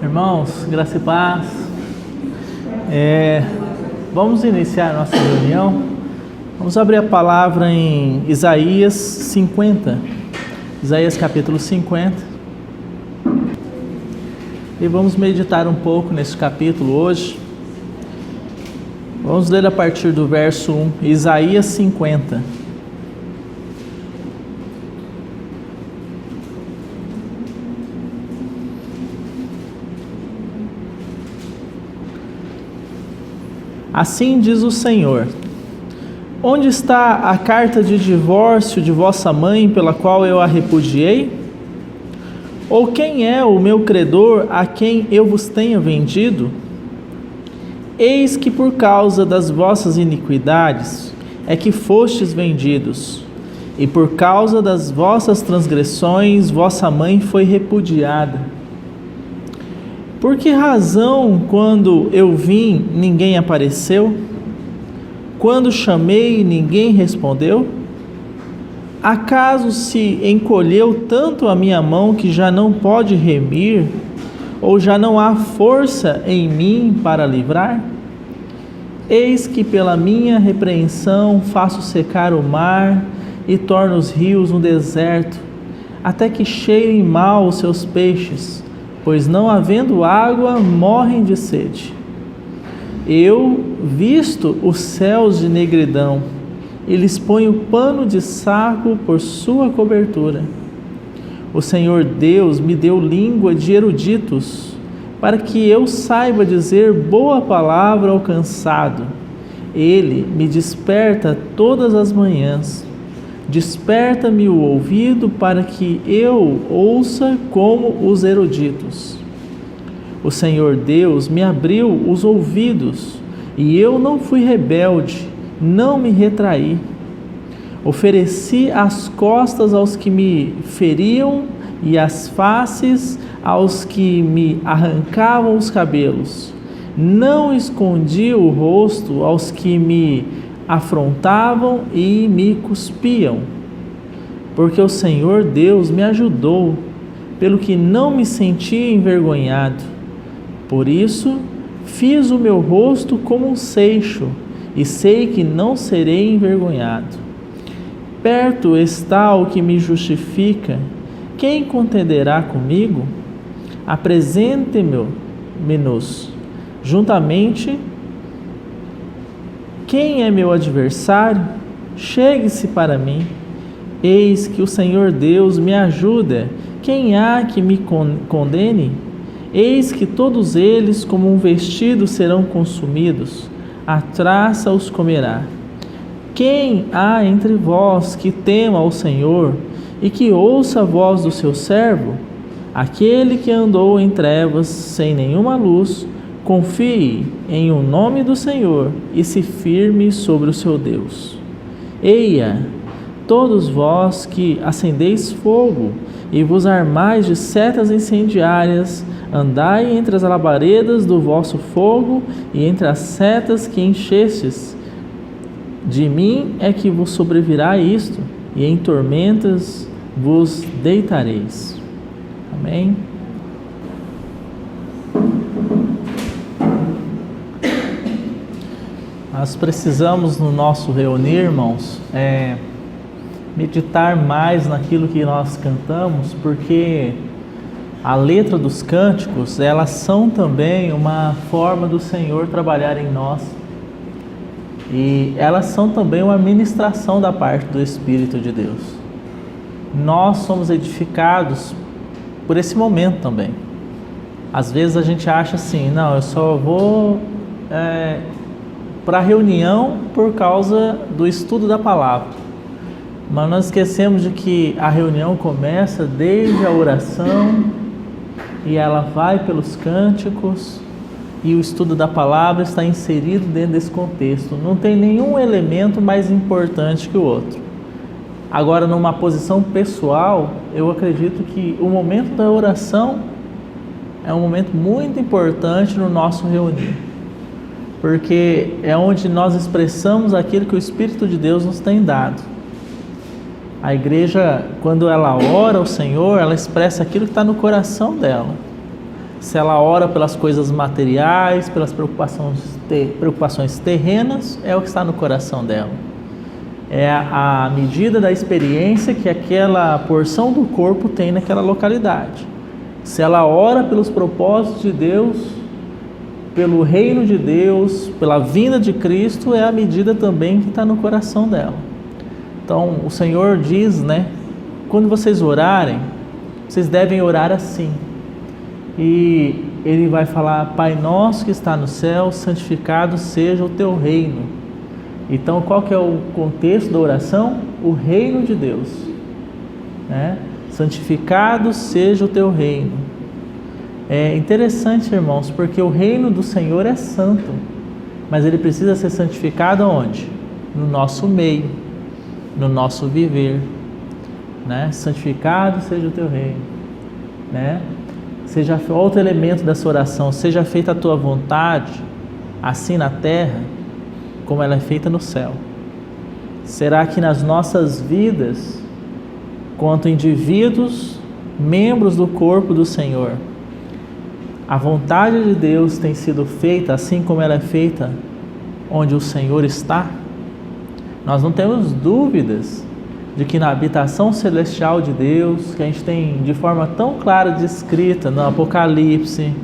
Irmãos, graça e paz. Vamos iniciar a nossa reunião. Vamos abrir a palavra em Isaías 50. Isaías capítulo 50. E vamos meditar um pouco nesse capítulo hoje. Vamos ler a partir do verso 1, Isaías 50. Assim diz o Senhor: onde está a carta de divórcio de vossa mãe, pela qual eu a repudiei? Ou quem é o meu credor, a quem eu vos tenho vendido? Eis que por causa das vossas iniquidades é que fostes vendidos, e por causa das vossas transgressões vossa mãe foi repudiada. Por que razão, quando eu vim, ninguém apareceu? Quando chamei, ninguém respondeu? Acaso se encolheu tanto a minha mão que já não pode remir, ou já não há força em mim para livrar? Eis que pela minha repreensão faço secar o mar e torno os rios um deserto, até que cheirem mal os seus peixes, pois não havendo água, morrem de sede. Eu visto os céus de negridão, e lhes ponho pano de saco por sua cobertura. O Senhor Deus me deu língua de eruditos, para que eu saiba dizer boa palavra ao cansado. Ele me desperta todas as manhãs. Desperta-me o ouvido para que eu ouça como os eruditos. O Senhor Deus me abriu os ouvidos, e eu não fui rebelde, não me retraí. Ofereci as costas aos que me feriam e as faces aos que me arrancavam os cabelos. Não escondi o rosto aos que me afrontavam e me cuspiam, porque o Senhor Deus me ajudou, pelo que não me senti envergonhado. Por isso, fiz o meu rosto como um seixo, e sei que não serei envergonhado. Perto está o que me justifica. Quem contenderá comigo? Apresente-me-nos juntamente. Quem é meu adversário? Chegue-se para mim. Eis que o Senhor Deus me ajuda. Quem há que me condene? Eis que todos eles, como um vestido, serão consumidos. A traça os comerá. Quem há entre vós que tema ao Senhor e que ouça a voz do seu servo? Aquele que andou em trevas sem nenhuma luz, confie em o nome do Senhor e se firme sobre o seu Deus. Eia, todos vós que acendeis fogo e vos armais de setas incendiárias, andai entre as labaredas do vosso fogo e entre as setas que enchestes. De mim é que vos sobrevirá isto, e em tormentas vos deitareis. Amém? Nós precisamos, no nosso reunir, irmãos, meditar mais naquilo que nós cantamos, porque a letra dos cânticos, elas são também uma forma do Senhor trabalhar em nós. E elas são também uma ministração da parte do Espírito de Deus. Nós somos edificados por esse momento também. Às vezes a gente acha assim, não, eu só vou para a reunião por causa do estudo da palavra. Mas nós esquecemos de que a reunião começa desde a oração e ela vai pelos cânticos, e o estudo da palavra está inserido dentro desse contexto. Não tem nenhum elemento mais importante que o outro. Agora, numa posição pessoal, eu acredito que o momento da oração é um momento muito importante no nosso reunir, porque é onde nós expressamos aquilo que o Espírito de Deus nos tem dado. A igreja, quando ela ora ao Senhor, ela expressa aquilo que está no coração dela. Se ela ora pelas coisas materiais, pelas preocupações terrenas, é o que está no coração dela. É a medida da experiência que aquela porção do corpo tem naquela localidade. Se ela ora pelos propósitos de Deus, pelo reino de Deus, pela vinda de Cristo, é a medida também que está no coração dela. Então, o Senhor diz, né? Quando vocês orarem, vocês devem orar assim. E Ele vai falar: Pai nosso que está no céu, santificado seja o teu reino. Então, qual que é o contexto da oração? O reino de Deus, né? Santificado seja o teu reino. É interessante, irmãos, porque o reino do Senhor é santo, mas ele precisa ser santificado onde? No nosso meio, no nosso viver, né? Santificado seja o teu reino, né? Seja outro elemento dessa oração: seja feita a tua vontade, assim na terra, como ela é feita no céu. Será que nas nossas vidas, quanto indivíduos, membros do corpo do Senhor, a vontade de Deus tem sido feita assim como ela é feita onde o Senhor está? Nós não temos dúvidas de que na habitação celestial de Deus, que a gente tem de forma tão clara descrita no Apocalipse,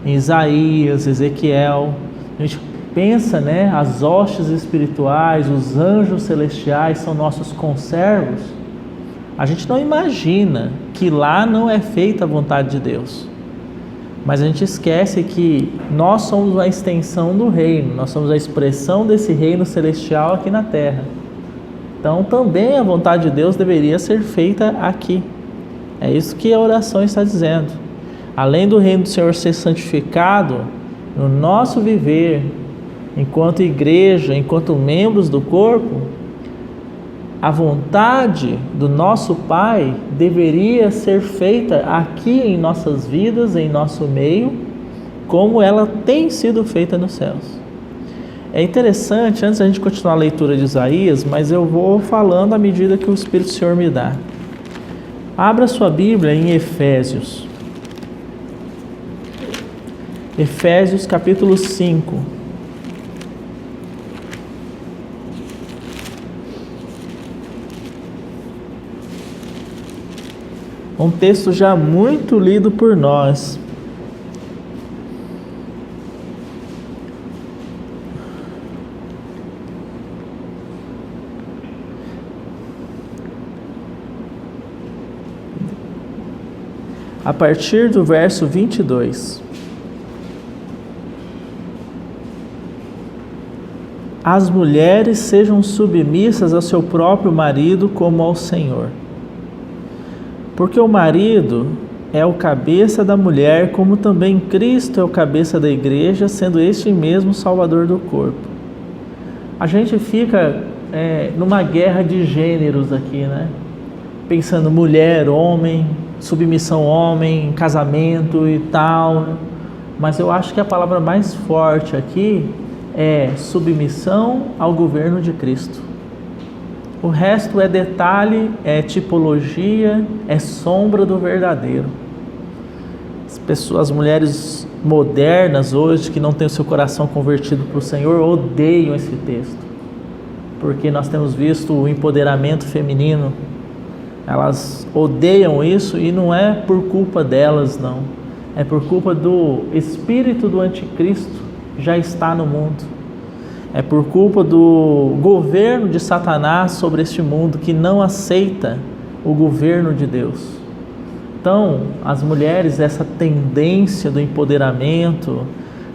em Isaías, Ezequiel, a gente pensa, né, as hostes espirituais, os anjos celestiais são nossos conservos. A gente não imagina que lá não é feita a vontade de Deus, mas a gente esquece que nós somos a extensão do reino, nós somos a expressão desse reino celestial aqui na terra. Então também a vontade de Deus deveria ser feita aqui. É isso que a oração está dizendo. Além do reino do Senhor ser santificado no nosso viver, enquanto igreja, enquanto membros do corpo, a vontade do nosso Pai deveria ser feita aqui em nossas vidas, em nosso meio, como ela tem sido feita nos céus. É interessante, antes da gente continuar a leitura de Isaías, mas eu vou falando à medida que o Espírito do Senhor me dá. Abra sua Bíblia em Efésios. Efésios capítulo 5. Um texto já muito lido por nós. A partir do verso 22. As mulheres sejam submissas ao seu próprio marido como ao Senhor. Porque o marido é o cabeça da mulher, como também Cristo é o cabeça da igreja, sendo este mesmo Salvador do corpo. A gente fica numa guerra de gêneros aqui, né? Pensando mulher, homem, submissão homem, casamento e tal. Mas eu acho que a palavra mais forte aqui é submissão ao governo de Cristo. O resto é detalhe, é tipologia, é sombra do verdadeiro. As mulheres modernas hoje, que não têm o seu coração convertido para o Senhor, odeiam esse texto, porque nós temos visto o empoderamento feminino. Elas odeiam isso, e não é por culpa delas, não. É por culpa do espírito do anticristo que já está no mundo. É por culpa do governo de Satanás sobre este mundo, que não aceita o governo de Deus. Então, as mulheres, essa tendência do empoderamento,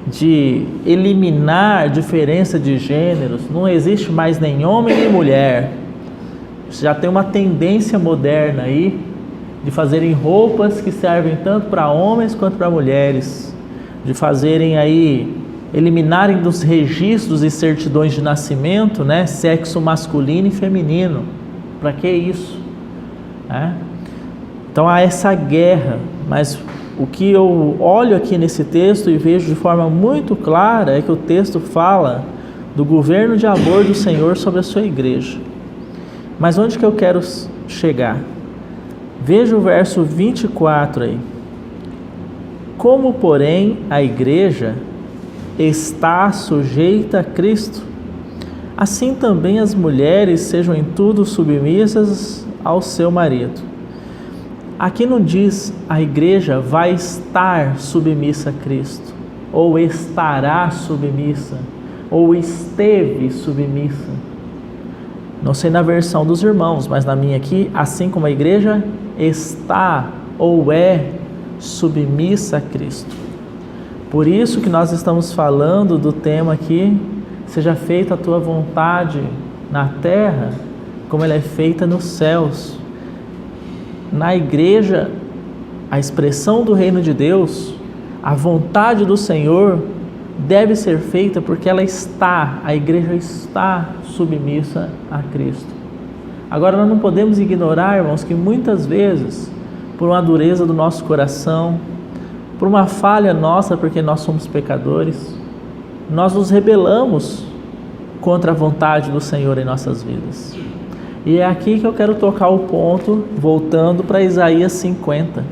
de eliminar diferença de gêneros, não existe mais nem homem nem mulher. Já tem uma tendência moderna aí de fazerem roupas que servem tanto para homens quanto para mulheres, de fazerem aí, eliminarem dos registros e certidões de nascimento, né, sexo masculino e feminino. Para que isso? Então há essa guerra, mas o que eu olho aqui nesse texto e vejo de forma muito clara é que o texto fala do governo de amor do Senhor sobre a sua igreja. Mas onde que eu quero chegar? Veja o verso 24 aí. Como, porém, a igreja está sujeita a Cristo, assim também as mulheres sejam em tudo submissas ao seu marido. Aqui não diz a igreja vai estar submissa a Cristo, ou estará submissa, ou esteve submissa. Não sei na versão dos irmãos, mas na minha aqui, assim como a igreja está ou é submissa a Cristo. Por isso que nós estamos falando do tema aqui, seja feita a tua vontade na terra, como ela é feita nos céus. Na igreja, a expressão do reino de Deus, a vontade do Senhor deve ser feita porque a igreja está submissa a Cristo. Agora nós não podemos ignorar, irmãos, que muitas vezes, por uma dureza do nosso coração, por uma falha nossa, porque nós somos pecadores, nós nos rebelamos contra a vontade do Senhor em nossas vidas. E é aqui que eu quero tocar o ponto, voltando para Isaías 50.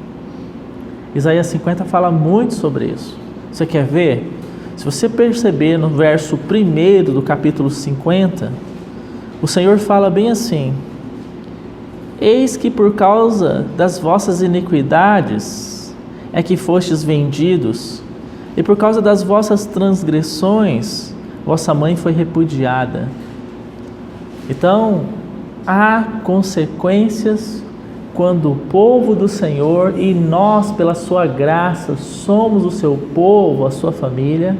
Isaías 50 fala muito sobre isso. Você quer ver? Se você perceber no verso 1 do capítulo 50, o Senhor fala bem assim: eis que por causa das vossas iniquidades é que fostes vendidos, e por causa das vossas transgressões, vossa mãe foi repudiada. Então, há consequências quando o povo do Senhor, e nós, pela sua graça, somos o seu povo, a sua família,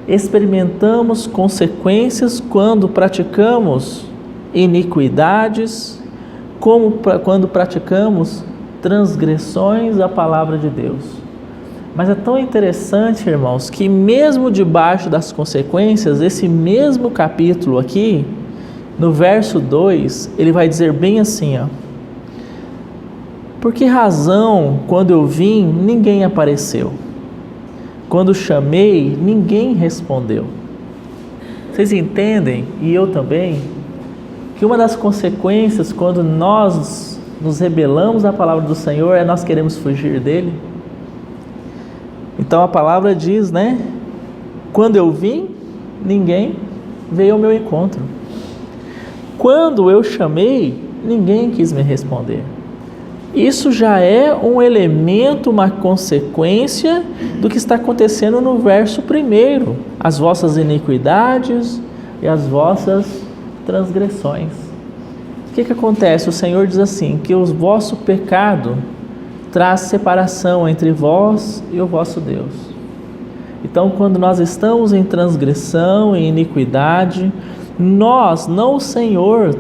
experimentamos consequências quando praticamos iniquidades, quando praticamos transgressões à palavra de Deus. Mas é tão interessante, irmãos, que mesmo debaixo das consequências, esse mesmo capítulo aqui, no verso 2, ele vai dizer bem assim, ó: por que razão, quando eu vim, ninguém apareceu? Quando chamei, ninguém respondeu. Vocês entendem, e eu também, que uma das consequências quando nós nos rebelamos à palavra do Senhor é nós queremos fugir dele? Então a palavra diz, né? Quando eu vim, ninguém veio ao meu encontro. Quando eu chamei, ninguém quis me responder. Isso já é um elemento, uma consequência do que está acontecendo no verso 1. As vossas iniquidades e as vossas transgressões. O que acontece? O Senhor diz assim, que o vosso pecado traz separação entre vós e o vosso Deus. Então, quando nós estamos em transgressão, em iniquidade, nós, não o Senhor,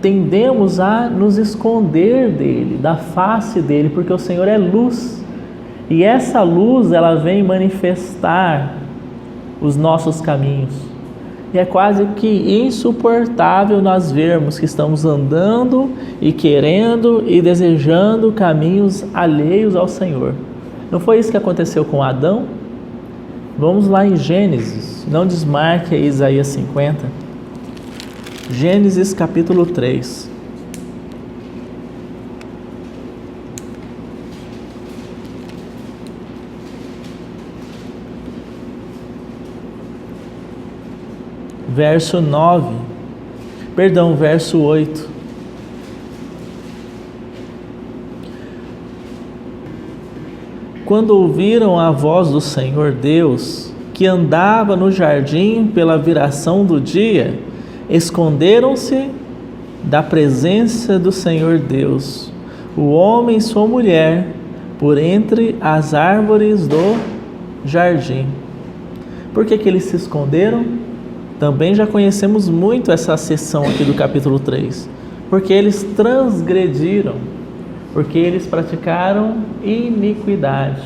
tendemos a nos esconder dele, da face dele, porque o Senhor é luz. E essa luz, ela vem manifestar os nossos caminhos. E é quase que insuportável nós vermos que estamos andando e querendo e desejando caminhos alheios ao Senhor. Não foi isso que aconteceu com Adão? Vamos lá em Gênesis, não desmarque aí Isaías 50. Gênesis capítulo 3. Verso 8. Quando ouviram a voz do Senhor Deus, que andava no jardim pela viração do dia, esconderam-se da presença do Senhor Deus, o homem e sua mulher, por entre as árvores do jardim. Por que eles se esconderam? Também já conhecemos muito essa seção aqui do capítulo 3. Porque eles transgrediram, porque eles praticaram iniquidade.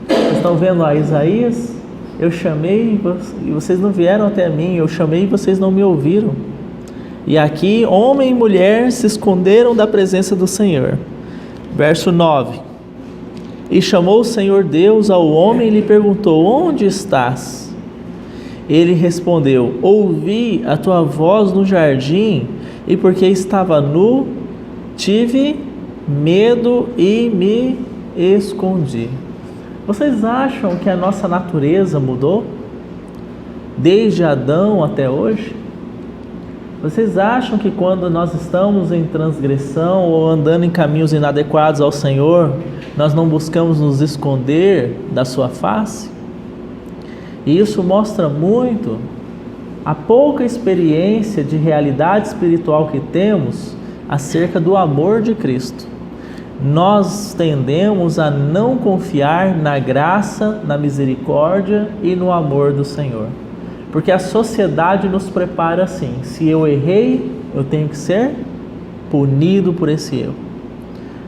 Vocês estão vendo lá Isaías? Eu chamei e vocês não vieram até mim, eu chamei e vocês não me ouviram. E aqui, homem e mulher se esconderam da presença do Senhor. Verso 9. E chamou o Senhor Deus ao homem e lhe perguntou: onde estás? Ele respondeu: ouvi a tua voz no jardim, e porque estava nu, tive medo e me escondi. Vocês acham que a nossa natureza mudou? Desde Adão até hoje? Vocês acham que quando nós estamos em transgressão ou andando em caminhos inadequados ao Senhor, nós não buscamos nos esconder da sua face? E isso mostra muito a pouca experiência de realidade espiritual que temos acerca do amor de Cristo. Nós tendemos a não confiar na graça, na misericórdia e no amor do Senhor. Porque a sociedade nos prepara assim: se eu errei, eu tenho que ser punido por esse erro.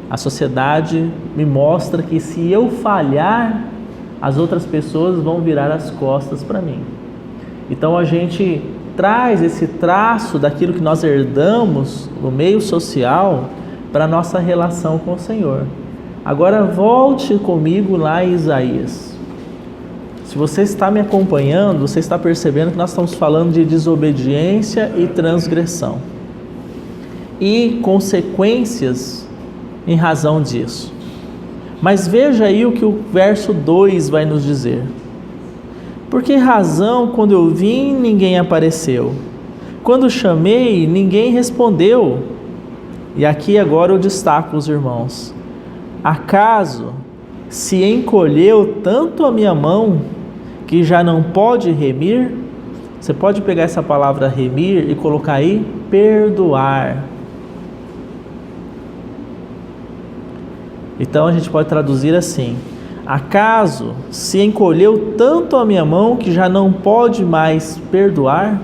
A sociedade me mostra que se eu falhar, as outras pessoas vão virar as costas para mim. Então a gente traz esse traço daquilo que nós herdamos no meio social para a nossa relação com o Senhor. Agora volte comigo lá em Isaías. Se você está me acompanhando, você está percebendo que nós estamos falando de desobediência e transgressão. E consequências em razão disso. Mas veja aí o que o verso 2 vai nos dizer. Por que razão, quando eu vim, ninguém apareceu? Quando chamei, ninguém respondeu. E aqui agora eu destaco os irmãos. Acaso se encolheu tanto a minha mão que já não pode remir? Você pode pegar essa palavra remir e colocar aí perdoar. Então a gente pode traduzir assim: acaso se encolheu tanto a minha mão que já não pode mais perdoar?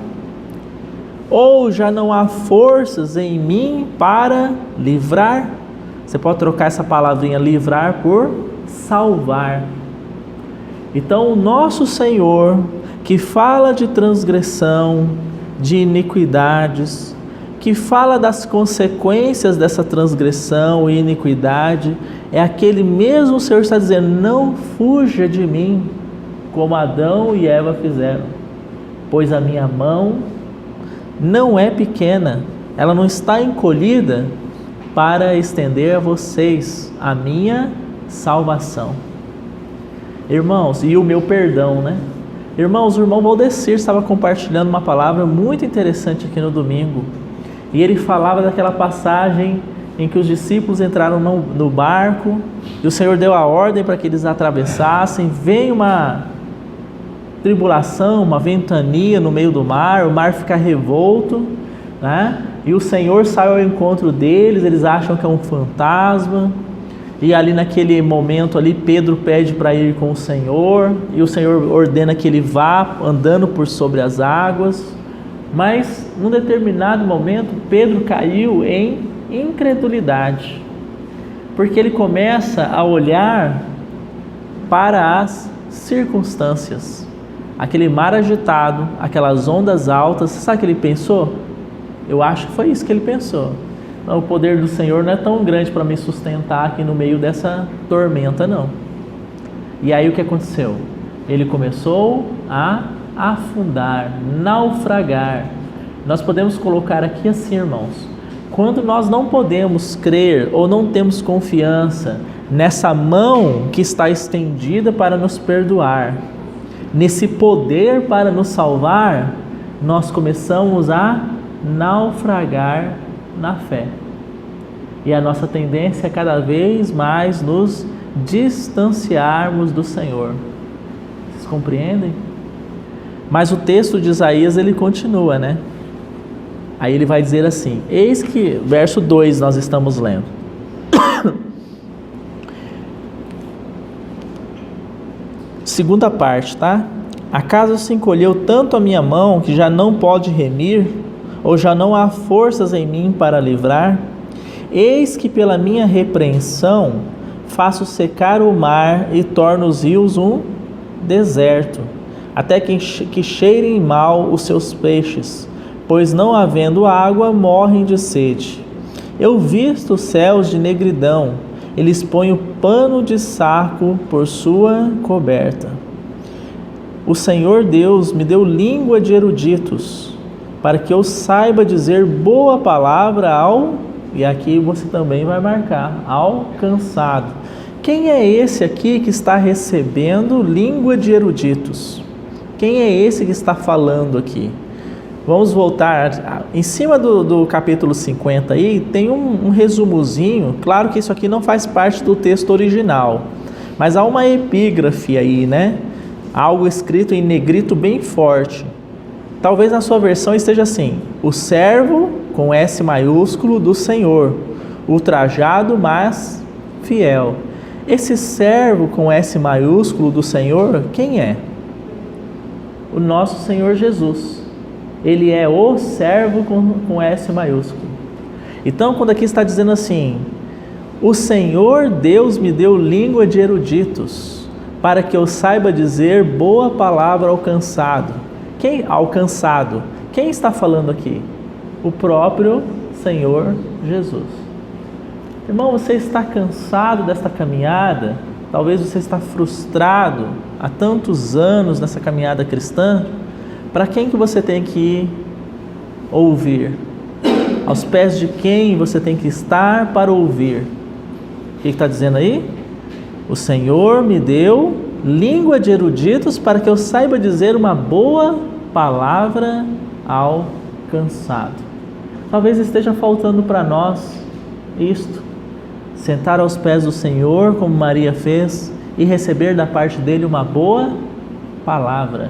Ou já não há forças em mim para livrar? Você pode trocar essa palavrinha livrar por salvar. Então o nosso Senhor, que fala de transgressão, de iniquidades, que fala das consequências dessa transgressão e iniquidade, é aquele mesmo Senhor que está dizendo: não fuja de mim, como Adão e Eva fizeram, pois a minha mão não é pequena, ela não está encolhida para estender a vocês a minha salvação. Irmãos, e o meu perdão, né? Irmãos, o irmão Valdecir estava compartilhando uma palavra muito interessante aqui no domingo, e ele falava daquela passagem em que os discípulos entraram no barco, e o Senhor deu a ordem para que eles atravessassem. Vem uma tribulação, uma ventania no meio do mar, o mar fica revolto, né? E o Senhor sai ao encontro deles, eles acham que é um fantasma, e ali naquele momento ali Pedro pede para ir com o Senhor, e o Senhor ordena que ele vá andando por sobre as águas. Mas num determinado momento Pedro caiu em incredulidade, porque ele começa a olhar para as circunstâncias, aquele mar agitado, aquelas ondas altas. Sabe o que ele pensou? Eu acho que foi isso que ele pensou: não, o poder do Senhor não é tão grande para me sustentar aqui no meio dessa tormenta, não. E aí o que aconteceu? Ele começou a afundar, naufragar. Nós podemos colocar aqui assim, irmãos: quando nós não podemos crer ou não temos confiança nessa mão que está estendida para nos perdoar, nesse poder para nos salvar, nós começamos a naufragar na fé. E a nossa tendência é cada vez mais nos distanciarmos do Senhor. Vocês compreendem? Mas o texto de Isaías, ele continua, né? Aí ele vai dizer assim, eis que, verso 2 nós estamos lendo. Segunda parte, tá? Acaso se encolheu tanto a minha mão que já não pode remir? Ou já não há forças em mim para livrar? Eis que pela minha repreensão faço secar o mar e torno os rios um deserto, até que cheirem mal os seus peixes, pois não havendo água morrem de sede. Eu visto os céus de negridão, eles põem o pano de saco por sua coberta. O Senhor Deus me deu língua de eruditos, para que eu saiba dizer boa palavra ao, e aqui você também vai marcar, ao cansado. quem é esse aqui que está recebendo língua de eruditos? Quem é esse que está falando aqui? Vamos voltar, em cima do capítulo 50 aí, tem um resumozinho. Claro que isso aqui não faz parte do texto original, mas há uma epígrafe aí, né? Algo escrito em negrito bem forte. Talvez na sua versão esteja assim: o servo, com S maiúsculo, do Senhor, ultrajado, mas fiel. Esse servo com S maiúsculo do Senhor, quem é? O nosso Senhor Jesus. Ele é o servo com S maiúsculo. Então, quando aqui está dizendo assim: o Senhor Deus me deu língua de eruditos, para que eu saiba dizer boa palavra ao cansado. Quem alcançado? Quem está falando aqui? O próprio Senhor Jesus. Irmão, você está cansado desta caminhada? Talvez você está frustrado há tantos anos nessa caminhada cristã. Para quem que você tem que ouvir? Aos pés de quem você tem que estar para ouvir? O que está dizendo aí? O Senhor me deu língua de eruditos para que eu saiba dizer uma boa palavra ao cansado. Talvez esteja faltando para nós isto: sentar aos pés do Senhor, como Maria fez, e receber da parte dele uma boa palavra.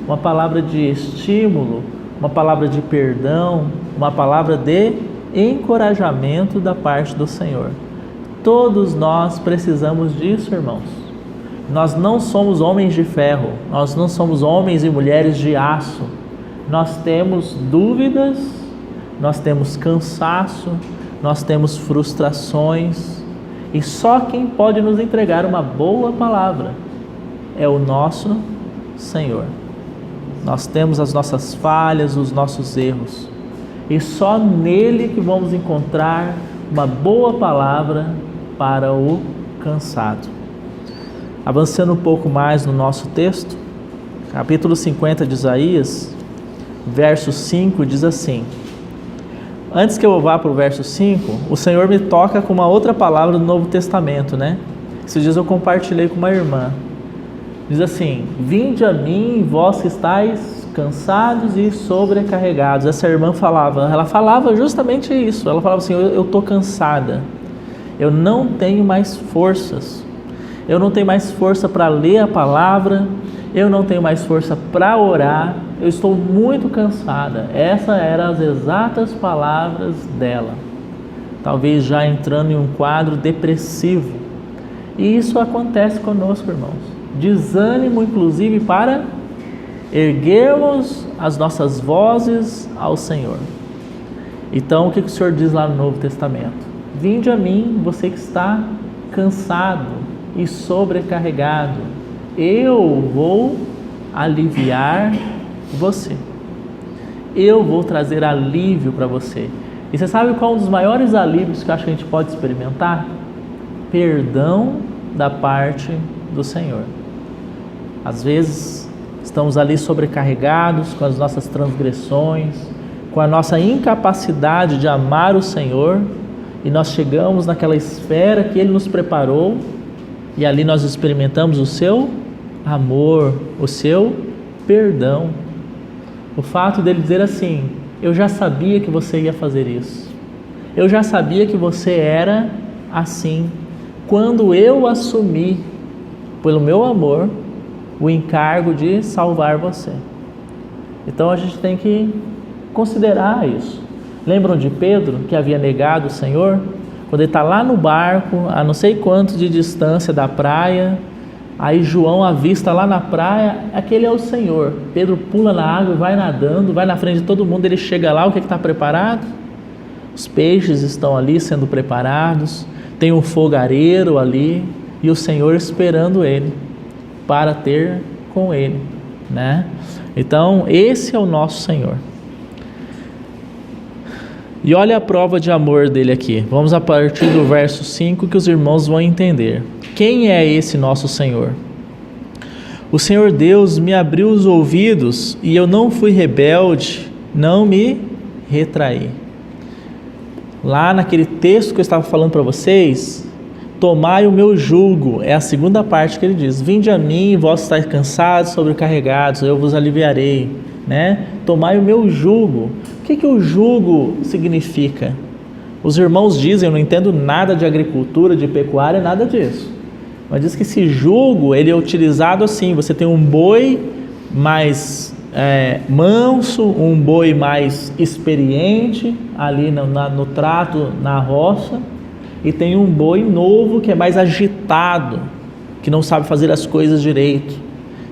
Uma palavra de estímulo, uma palavra de perdão, uma palavra de encorajamento da parte do Senhor. Todos nós precisamos disso, irmãos. Nós não somos homens de ferro, nós não somos homens e mulheres de aço. Nós temos dúvidas, nós temos cansaço, nós temos frustrações, e só quem pode nos entregar uma boa palavra é o nosso Senhor. Nós temos as nossas falhas, os nossos erros, e só nele que vamos encontrar uma boa palavra para o cansado. Avançando um pouco mais no nosso texto, capítulo 50 de Isaías, verso 5, diz assim: antes que eu vá para o verso 5, o Senhor me toca com uma outra palavra do Novo Testamento, né? Esses dias eu compartilhei com uma irmã. Diz assim: vinde a mim, vós que estáis cansados e sobrecarregados. Essa irmã ela falava justamente isso. Ela falava assim: eu estou cansada, eu não tenho mais forças, eu não tenho mais força para ler a palavra, eu não tenho mais força para orar, eu estou muito cansada. Essas eram as exatas palavras dela, talvez já entrando em um quadro depressivo. E isso acontece conosco, irmãos. Desânimo, inclusive, para erguermos as nossas vozes ao Senhor. Então, o que o Senhor diz lá no Novo Testamento? Vinde a mim, você que está cansado e sobrecarregado, eu vou aliviar você. Eu vou trazer alívio para você. E você sabe qual é um dos maiores alívios que eu acho que a gente pode experimentar? Perdão da parte do Senhor. Às vezes estamos ali sobrecarregados com as nossas transgressões, com a nossa incapacidade de amar o Senhor, e nós chegamos naquela esfera que Ele nos preparou, e ali nós experimentamos o seu amor, o seu perdão. O fato dele dizer assim: eu já sabia que você ia fazer isso, eu já sabia que você era assim, quando eu assumi, pelo meu amor, o encargo de salvar você. Então a gente tem que considerar isso. Lembram de Pedro, que havia negado o Senhor? Quando ele está lá no barco, a não sei quanto de distância da praia, aí João avista lá na praia: aquele é o Senhor. Pedro pula na água e vai nadando, vai na frente de todo mundo. Ele chega lá, o que está preparado? Os peixes estão ali sendo preparados, tem um fogareiro ali, e o Senhor esperando ele para ter com ele, né? Então, esse é o nosso Senhor. E olha a prova de amor dele aqui. Vamos a partir do verso 5 que os irmãos vão entender. Quem é esse nosso Senhor? O Senhor Deus me abriu os ouvidos e eu não fui rebelde, não me retraí. Lá naquele texto que eu estava falando para vocês, tomai o meu jugo, é a segunda parte que ele diz, vinde a mim, vós estáis cansados, sobrecarregados, eu vos aliviarei, né? Tomai o meu jugo. O que o jugo significa? Os irmãos dizem, eu não entendo nada de agricultura, de pecuária, nada disso, mas diz que esse jugo, ele é utilizado assim, você tem um boi mais manso, um boi mais experiente ali no trato, na roça, e tem um boi novo que é mais agitado, que não sabe fazer as coisas direito,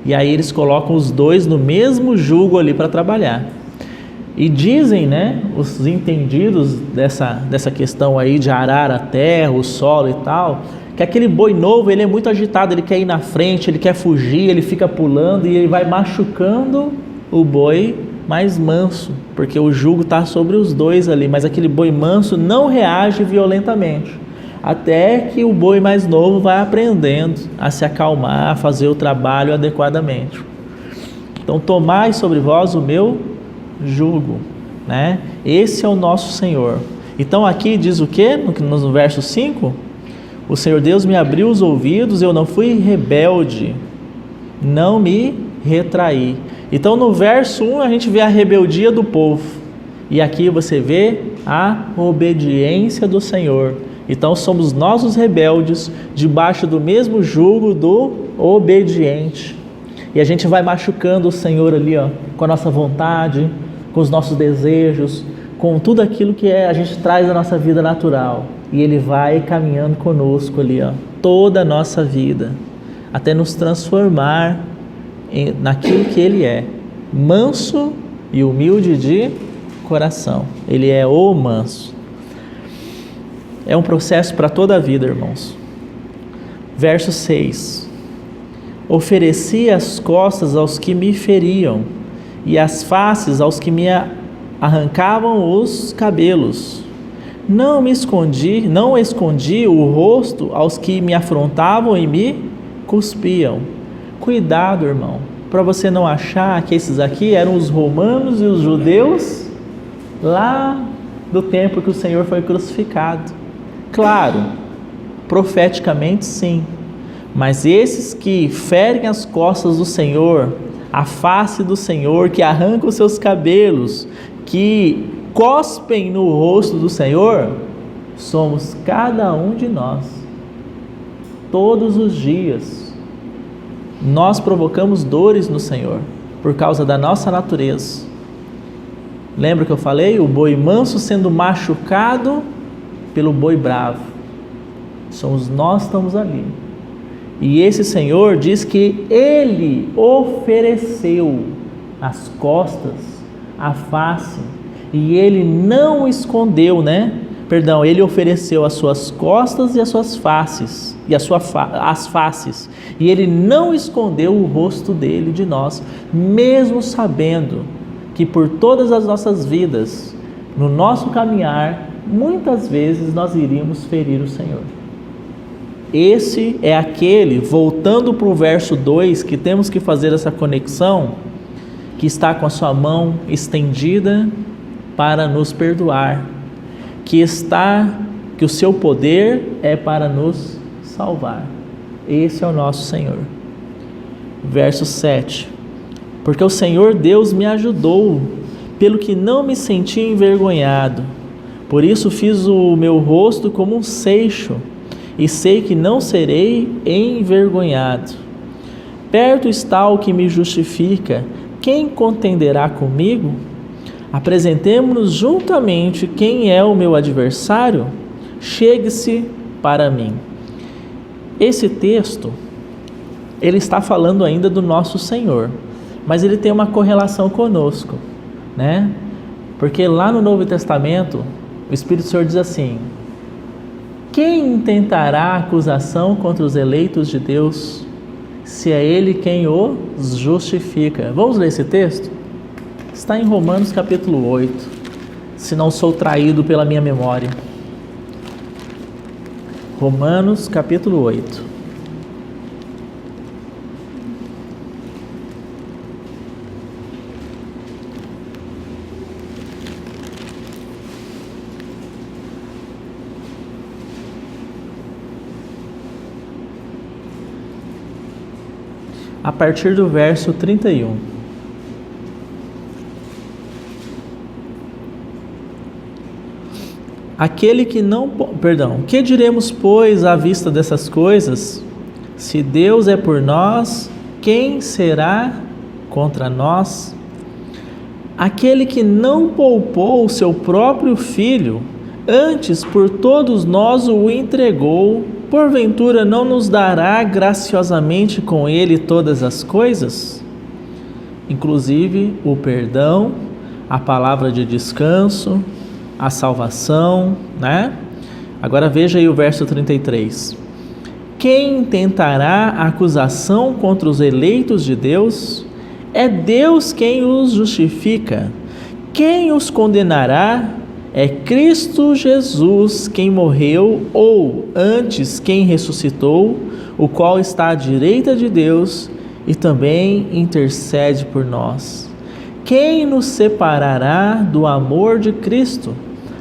e aí eles colocam os dois no mesmo jugo ali para trabalhar. E dizem, né, os entendidos dessa questão aí de arar a terra, o solo e tal, que aquele boi novo, ele é muito agitado, ele quer ir na frente, ele quer fugir, ele fica pulando e ele vai machucando o boi mais manso, porque o jugo está sobre os dois ali, mas aquele boi manso não reage violentamente, até que o boi mais novo vai aprendendo a se acalmar, a fazer o trabalho adequadamente. Então, tomai sobre vós o meu jugo, né? Esse é o nosso Senhor. Então aqui diz o que? No verso 5, o Senhor Deus me abriu os ouvidos, eu não fui rebelde, não me retraí. Então no verso 1 a gente vê a rebeldia do povo, e aqui você vê a obediência do Senhor. Então somos nós os rebeldes, debaixo do mesmo jugo do obediente, e a gente vai machucando o Senhor ali, ó, com a nossa vontade, com os nossos desejos, com tudo aquilo que a gente traz da nossa vida natural, e Ele vai caminhando conosco ali, ó, toda a nossa vida, até nos transformar naquilo que Ele é, manso e humilde de coração. Ele é o manso. É um processo para toda a vida, irmãos. Verso 6: ofereci as costas aos que me feriam, e as faces aos que me arrancavam os cabelos. Não escondi o rosto aos que me afrontavam e me cuspiam. Cuidado, irmão, para você não achar que esses aqui eram os romanos e os judeus lá do tempo que o Senhor foi crucificado. Claro, profeticamente sim, mas esses que ferem as costas do Senhor, a face do Senhor, que arrancam os seus cabelos, que cospem no rosto do Senhor, somos cada um de nós. Todos os dias nós provocamos dores no Senhor por causa da nossa natureza. Lembra que eu falei? O boi manso sendo machucado pelo boi bravo. Somos nós que estamos ali. E esse Senhor diz que Ele ofereceu as costas, a face, e Ele não escondeu, Ele ofereceu as suas costas e as suas faces, as faces, e Ele não escondeu o rosto dele de nós, mesmo sabendo que por todas as nossas vidas, no nosso caminhar, muitas vezes nós iríamos ferir o Senhor. Esse é aquele, voltando para o verso 2, que temos que fazer essa conexão, que está com a sua mão estendida para nos perdoar, que o seu poder é para nos salvar. Esse é o nosso Senhor. Verso 7: porque o Senhor Deus me ajudou, pelo que não me senti envergonhado, por isso fiz o meu rosto como um seixo, e sei que não serei envergonhado. Perto está o que me justifica, quem contenderá comigo? Apresentemo-nos juntamente. Quem é o meu adversário? Chegue-se para mim. Esse texto, ele está falando ainda do nosso Senhor, mas ele tem uma correlação conosco, Porque lá no Novo Testamento, o Espírito do Senhor diz assim: quem intentará acusação contra os eleitos de Deus, se é Ele quem os justifica? Vamos ler esse texto? Está em Romanos capítulo 8, se não sou traído pela minha memória. Romanos capítulo 8. a partir do verso 31. Que diremos, pois, à vista dessas coisas? Se Deus é por nós, quem será contra nós? Aquele que não poupou o seu próprio filho, antes por todos nós o entregou, porventura não nos dará graciosamente com ele todas as coisas? Inclusive o perdão, a palavra de descanso, a salvação, né? Agora veja aí o verso 33. Quem tentará acusação contra os eleitos de Deus? É Deus quem os justifica. Quem os condenará? É Cristo Jesus quem morreu, ou antes quem ressuscitou, o qual está à direita de Deus e também intercede por nós. Quem nos separará do amor de Cristo?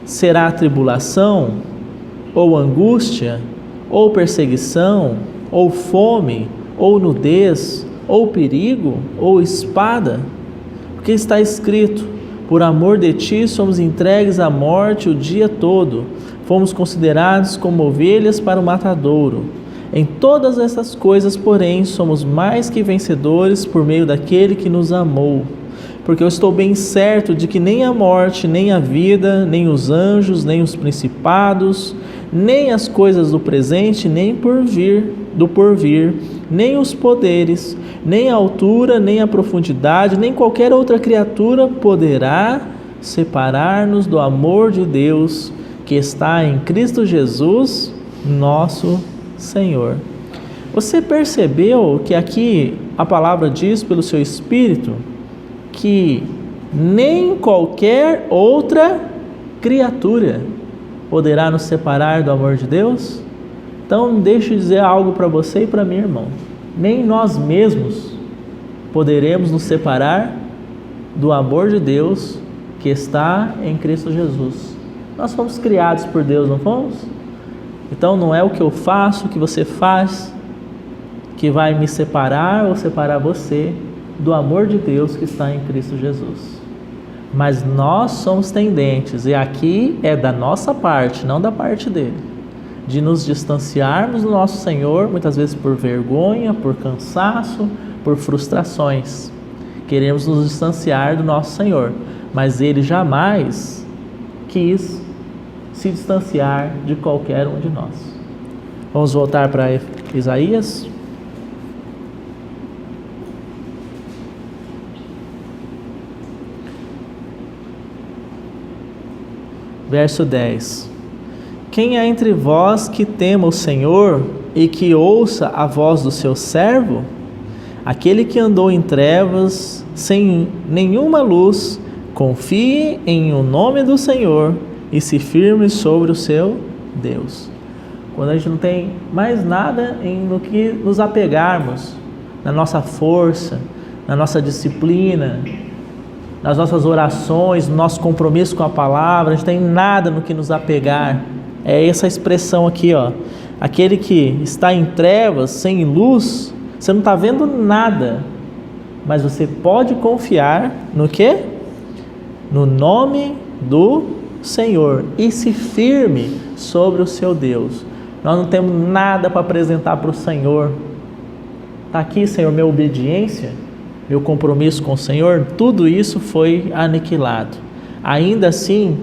Será tribulação, ou angústia, ou perseguição, ou fome, ou nudez, ou perigo, ou espada? Porque está escrito: por amor de ti somos entregues à morte o dia todo, fomos considerados como ovelhas para o matadouro. Em todas essas coisas, porém, somos mais que vencedores por meio daquele que nos amou. Porque eu estou bem certo de que nem a morte, nem a vida, nem os anjos, nem os principados, nem as coisas do presente, nem do porvir, nem os poderes, nem a altura, nem a profundidade, nem qualquer outra criatura poderá separar-nos do amor de Deus que está em Cristo Jesus, nosso Senhor. Você percebeu que aqui a palavra diz pelo seu Espírito que nem qualquer outra criatura poderá nos separar do amor de Deus? Então, deixa eu dizer algo para você e para mim, irmão. Nem nós mesmos poderemos nos separar do amor de Deus que está em Cristo Jesus. Nós fomos criados por Deus, não fomos? Então, não é o que eu faço, o que você faz, que vai me separar ou separar você do amor de Deus que está em Cristo Jesus. Mas nós somos tendentes, e aqui é da nossa parte, não da parte dele, de nos distanciarmos do nosso Senhor, muitas vezes por vergonha, por cansaço, por frustrações. Queremos nos distanciar do nosso Senhor, mas ele jamais quis se distanciar de qualquer um de nós. Vamos voltar para Isaías. Verso 10. Quem é entre vós que tema o Senhor e que ouça a voz do seu servo? Aquele que andou em trevas, sem nenhuma luz, confie em o nome do Senhor e se firme sobre o seu Deus. Quando a gente não tem mais nada no que nos apegarmos, na nossa força, na nossa disciplina, nas nossas orações, no nosso compromisso com a palavra, a gente tem nada no que nos apegar. É essa expressão aqui, ó. Aquele que está em trevas, sem luz, você não está vendo nada, mas você pode confiar no quê? No nome do Senhor e se firme sobre o seu Deus. Nós não temos nada para apresentar para o Senhor. Está aqui, Senhor, minha obediência, meu compromisso com o Senhor, tudo isso foi aniquilado. Ainda assim,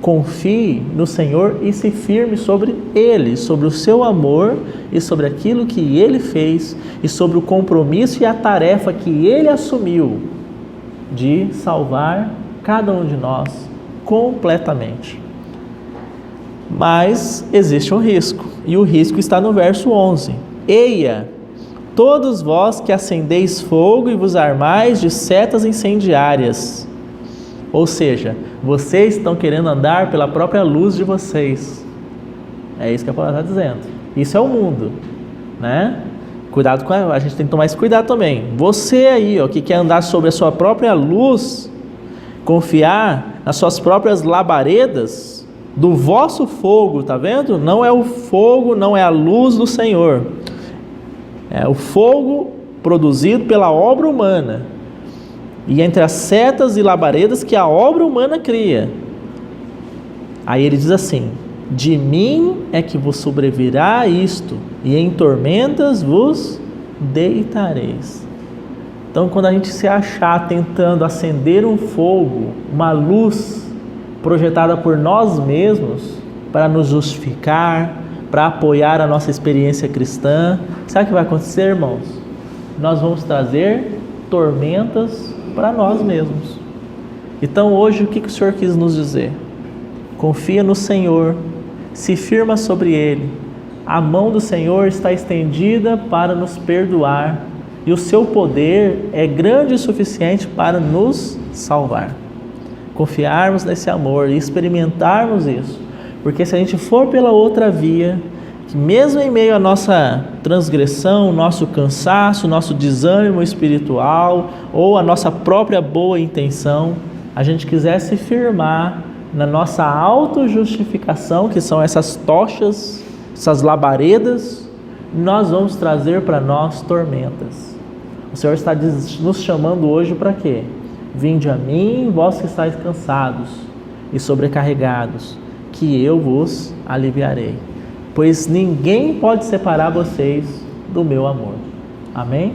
confie no Senhor e se firme sobre Ele, sobre o seu amor e sobre aquilo que Ele fez e sobre o compromisso e a tarefa que Ele assumiu de salvar cada um de nós completamente. Mas existe um risco, e o risco está no verso 11. Eia, todos vós que acendeis fogo e vos armais de setas incendiárias. Ou seja, vocês estão querendo andar pela própria luz de vocês. É isso que a palavra está dizendo. Isso é o mundo, né? Cuidado com a gente tem que tomar esse cuidado também. Você aí, ó, que quer andar sobre a sua própria luz, confiar nas suas próprias labaredas do vosso fogo, tá vendo? Não é o fogo, não é a luz do Senhor. É o fogo produzido pela obra humana, e entre as setas e labaredas que a obra humana cria. Aí ele diz assim: de mim é que vos sobrevirá isto, e em tormentas vos deitareis. Então, quando a gente se achar tentando acender um fogo, uma luz projetada por nós mesmos, para nos justificar, para apoiar a nossa experiência cristã, sabe o que vai acontecer, irmãos? Nós vamos trazer tormentas para nós mesmos. Então, hoje, o que o Senhor quis nos dizer? Confia no Senhor, se firma sobre Ele. A mão do Senhor está estendida para nos perdoar, e o seu poder é grande o suficiente para nos salvar. Confiarmos nesse amor e experimentarmos isso, porque se a gente for pela outra via, que mesmo em meio à nossa transgressão, nosso cansaço, nosso desânimo espiritual, ou a nossa própria boa intenção, a gente quiser se firmar na nossa autojustificação, que são essas tochas, essas labaredas, nós vamos trazer para nós tormentas. O Senhor está nos chamando hoje para quê? Vinde a mim, vós que estáis cansados e sobrecarregados, que eu vos aliviarei. Pois ninguém pode separar vocês do meu amor. Amém?